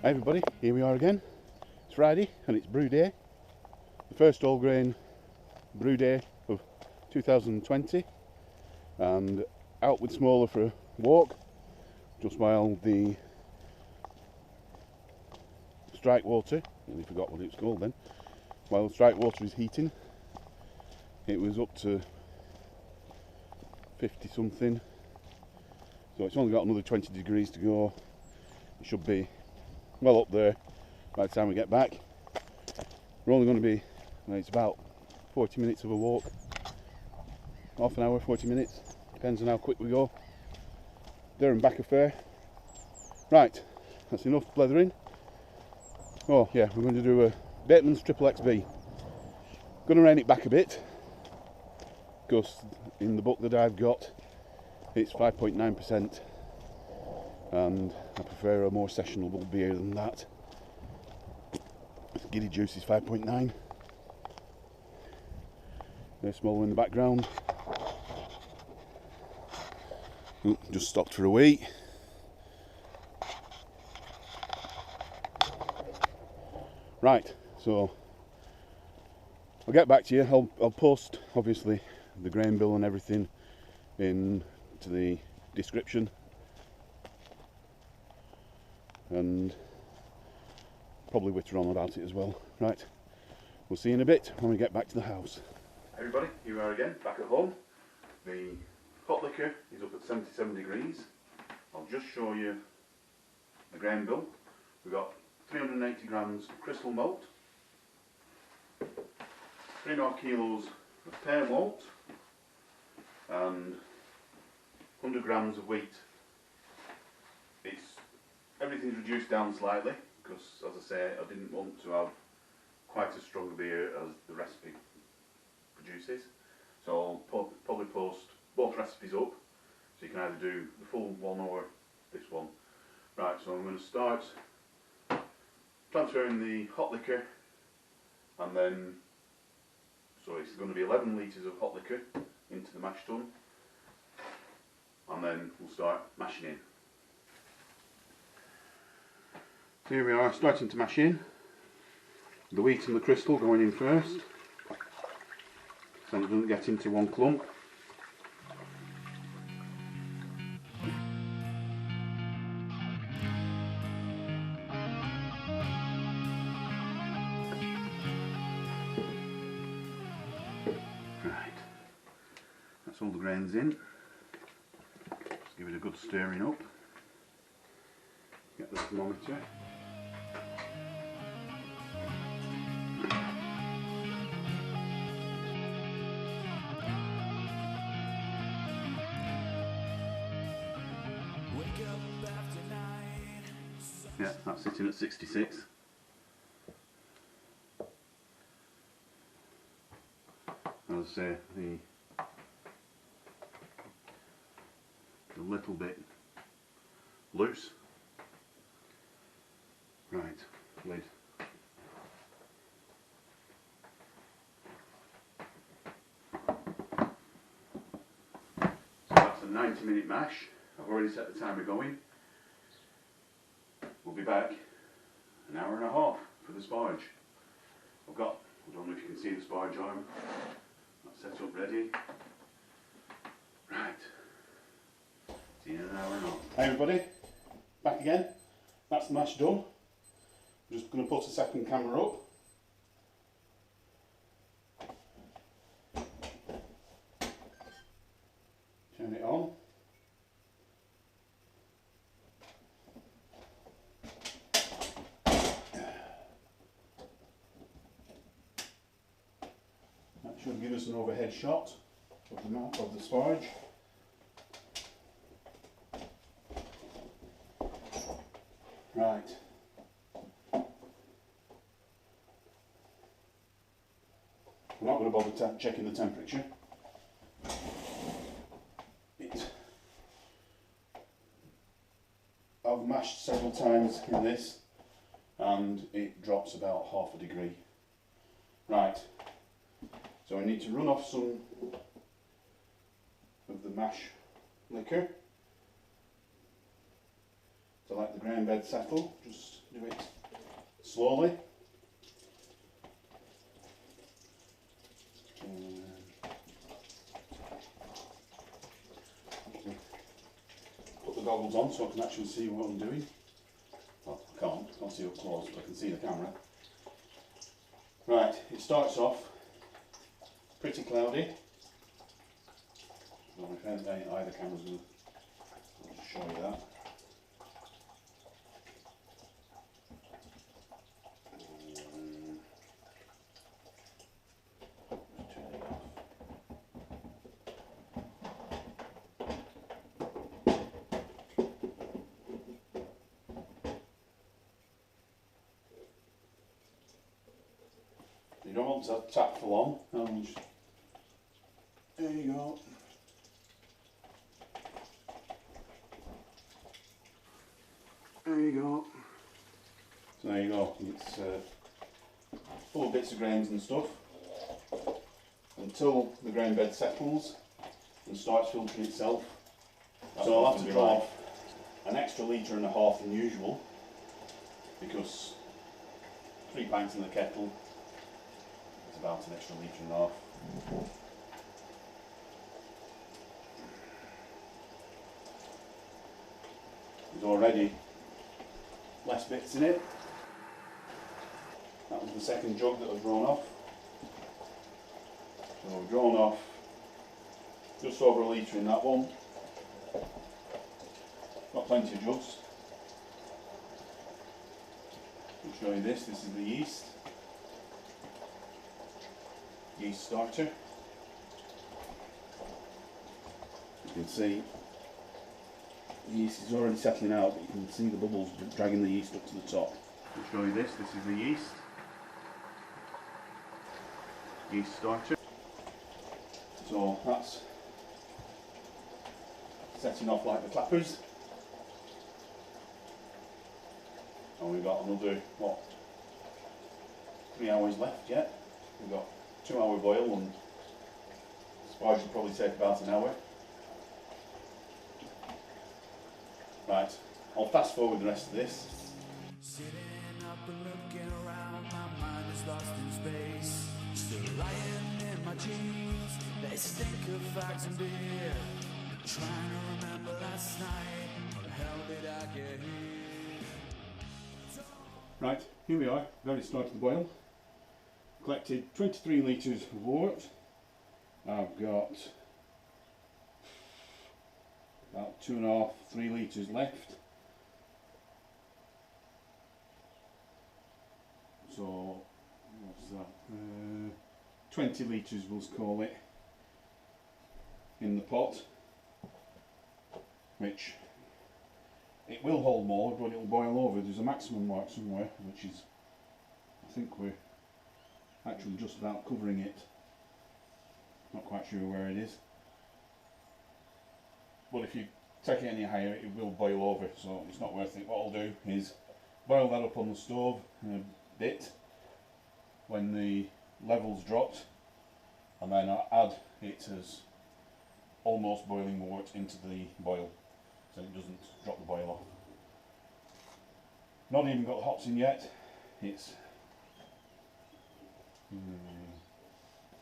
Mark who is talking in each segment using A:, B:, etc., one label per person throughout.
A: Hi everybody, here we are again. It's Friday and it's brew day. The first all grain brew day of 2020, and out with Smaller for a walk just while the strike water, I forgot what it was called then, while the strike water is heating. It was up to 50 something, so it's only got another 20 degrees to go. It should be well up there by the time we get back. We're only going to be, it's about 40 minutes of a walk, half an hour, 40 minutes, depends on how quick we go. There and back affair. Right, that's enough blethering. Oh yeah, we're going to do a Batemans XXXB. Going to rein it back a bit, because in the book that I've got it's 5.9%, and I prefer a more sessionable beer than that. Giddy Juice is 5.9. They're smaller in the background. Ooh, just stopped for a wee. Right, so I'll get back to you. I'll post obviously the grain bill and everything into the description, and probably witter on about it as well. Right, we'll see you in a bit when we get back to the house. Everybody, here we are again, back at home. The hot liquor is up at 77 degrees. I'll just show you the grain bill. We've got 380 grams of crystal malt, 3.5 kilos of pear malt, and 100 grams of wheat. Everything's reduced down slightly because, as I say, I didn't want to have quite as strong a beer as the recipe produces. So I'll probably post both recipes up, so you can either do the full one or this one. Right, so I'm going to start transferring the hot liquor, and then, so it's going to be 11 litres of hot liquor into the mash tun, and then we'll start mashing in. So here we are, starting to mash in. The wheat and the crystal going in first, so it doesn't get into one clump. Right, that's all the grains in. Just give it a good stirring up. Get the thermometer. Yeah, that's sitting at 66. As I say, a little bit loose. Right, lid. So that's a 90-minute mash. I've already set the timer going. We'll be back an hour and a half for the sparge. I don't know if you can see the sparge arm. That's set up ready. Right. See you in an hour and a half. Hi everybody, back again. That's the mash done. I'm just going to put a second camera up. Turn it on. That should give us an overhead shot of the map of the sparge. Right. I'm not going to bother checking the temperature. I've mashed several times in this and it drops about half a degree. Right, so I need to run off some of the mash liquor to let the grain bed settle. Just do it slowly. Put the goggles on so I can actually see what I'm doing. Well, I can't see up close, but I can see the camera. Right, it starts off pretty cloudy. I don't know if either camera's going to, I'll just show you that. You don't want to tap for long. There you go. There you go. So there you go. It's full of bits of grains and stuff until the grain bed settles and starts filtering itself. So I'll have to draw off an extra litre and a half than usual because 3 pints in the kettle. About an extra litre and a half. There's already less bits in it. That was the second jug that I've drawn off. So we've drawn off just over a litre in that one. Got plenty of jugs. I'll show you this. This is the yeast starter. You can see the yeast is already settling out, but you can see the bubbles dragging the yeast up to the top. I'll show you this. This is the yeast starter. So that's setting off like the clappers. And we've got another, 3 hours left yet. We've got 2-hour boil, and sparge will probably take about an hour. Right, I'll fast forward the rest of this. Sitting up and looking around, my mind is lost in space. Still lying in my jeans, they stink of fags and beer. Trying to remember last night, how the hell did I get here? Right, here we are, very start of the boil. Collected 23 litres of wort. I've got about 2.5, 3 litres left. So, what's that? 20 litres we'll call it in the pot, which it will hold more, but it will boil over. There's a maximum mark somewhere, which is, I think we're actually just about covering it. Not quite sure where it is. But if you take it any higher, it will boil over, so it's not worth it. What I'll do is boil that up on the stove a bit when the levels dropped, and then I'll add it as almost boiling wort into the boil, so it doesn't drop the boil off. Not even got the hops in yet. It's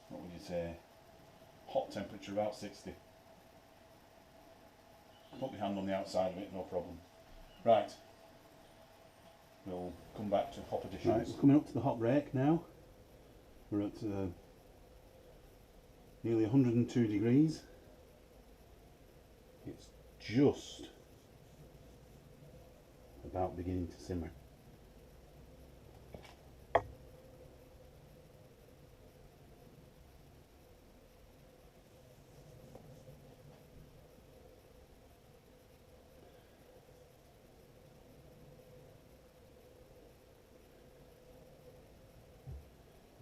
A: what would you say? Hot temperature about 60. Put my hand on the outside of it, no problem. Right, we'll come back to hop additions. Right, we're coming up to the hop rake now. We're at nearly 102 degrees. It's just about beginning to simmer.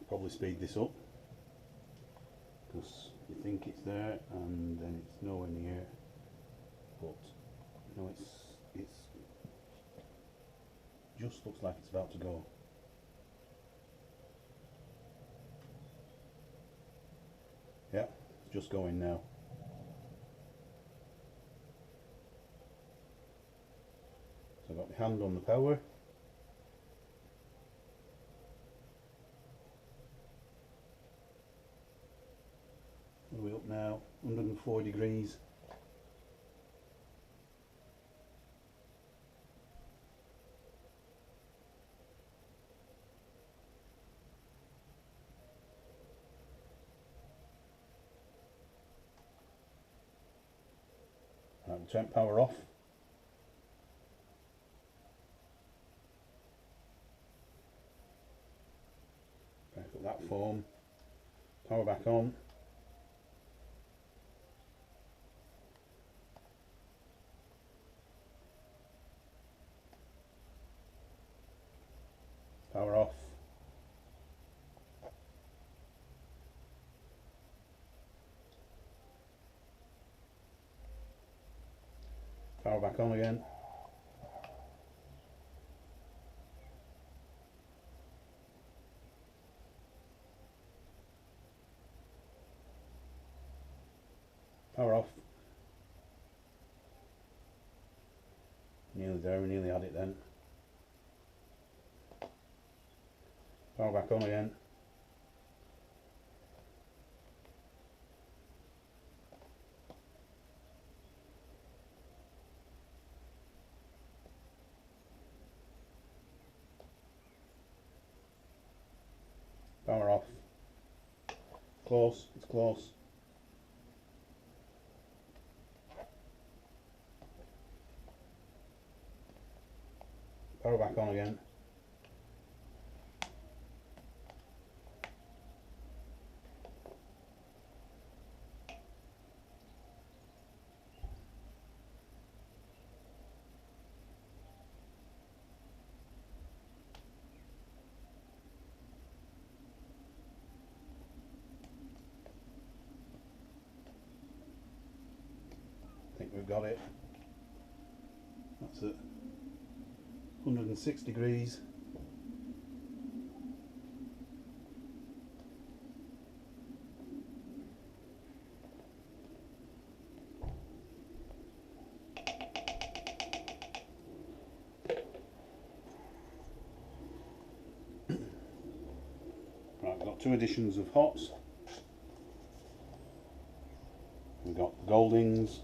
A: Probably speed this up because you think it's there and then it's nowhere near, but no, it's just looks like it's about to go. Yeah, it's just going now. So I've got hand on the power. We're up now, 104 degrees. Right, temp power off. Back up that foam. Power back on. Power off. Power back on again. Power off. Nearly there, we nearly had it then. Power back on again. Power off. Close, it's close. Power back on again. I think we've got it. That's it. 106 degrees. Right, we've got two editions of hops. We've got the Goldings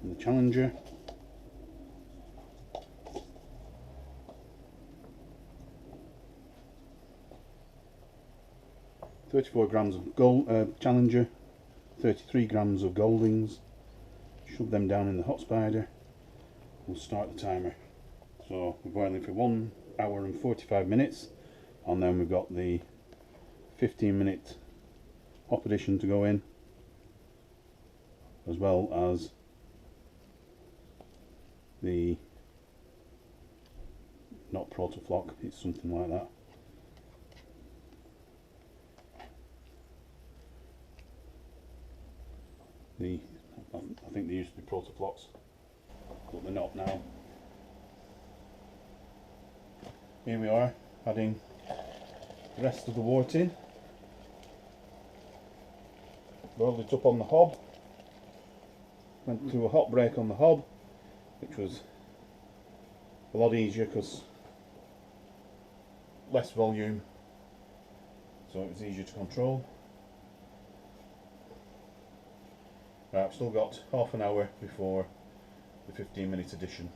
A: and the Challenger. "34 grams of Challenger, 33 grams of Goldings." Shove them down in the hot spider. We'll start the timer. So we're boiling for 1 hour and 45 minutes, and then we've got the 15-minute hop addition to go in, as well as the, not Protz, it's something like that. I think they used to be Protz, but they're not now. Here we are, adding the rest of the wort in. Boiled it up on the hob. Went to a hot break on the hob, which was a lot easier because less volume, so it was easier to control. Right, I've still got half an hour before the 15-minute addition.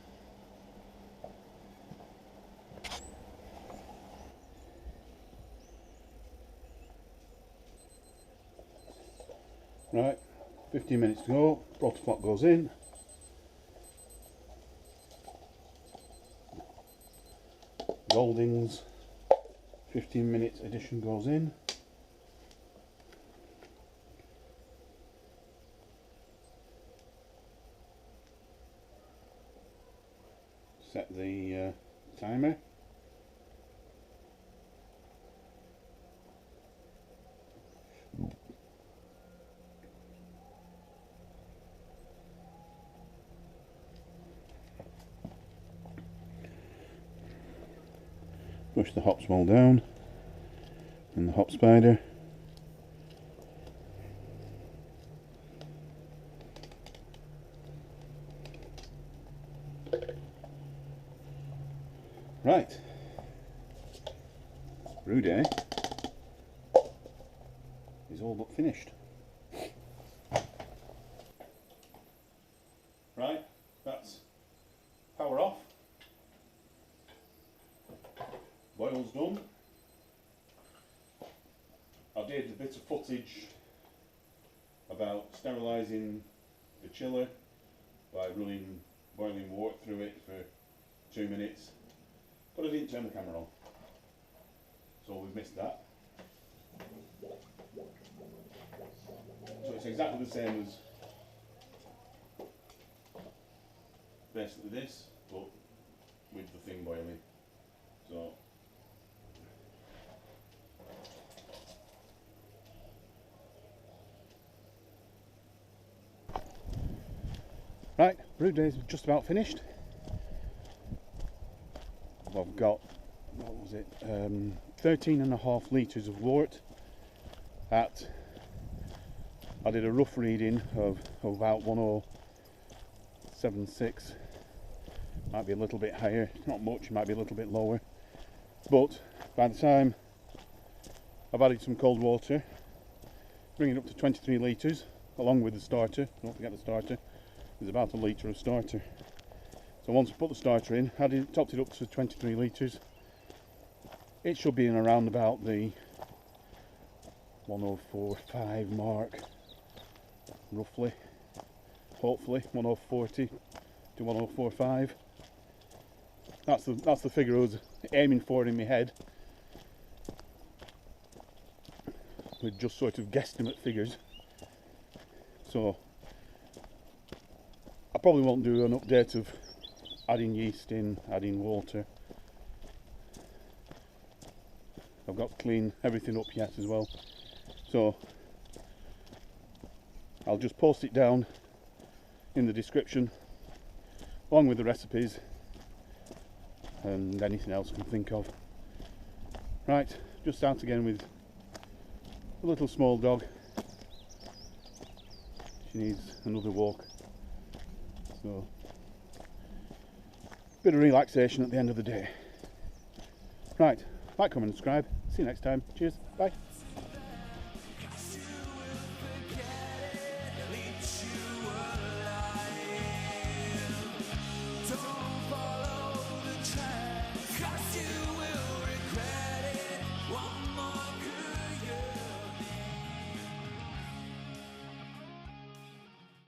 A: Right, 15 minutes to go. Whirlflock goes in. Goldings 15-minute addition goes in. Set the timer. Push the hops well down in the hop spider. Right, brew day is all but finished. Right, that's power off, boil's done. I did a bit of footage about sterilising the chiller by running boiling wort through it for 2 minutes, but I didn't turn the camera on, so we've missed that. So it's exactly the same as basically this, but with the thing boiling. So right, brew day's just about finished. I've got, what was it, 13.5 litres of wort at, I did a rough reading of about 1076, might be a little bit higher, not much, might be a little bit lower, but by the time I've added some cold water, bringing it up to 23 litres, along with the starter, don't forget the starter, there's about a litre of starter. So once I put the starter in, topped it up to 23 litres, it should be in around about the 1045 mark, roughly, hopefully 1040 to 1045. That's the figure I was aiming for in my head, with just sort of guesstimate figures. So I probably won't do an update of adding yeast in, adding water. I've got to clean everything up yet as well, so I'll just post it down in the description along with the recipes and anything else I can think of. Right, just out again with a little small dog. She needs another walk, so bit of relaxation at the end of the day. Right, like, comment, subscribe. See you next time. Cheers. Bye.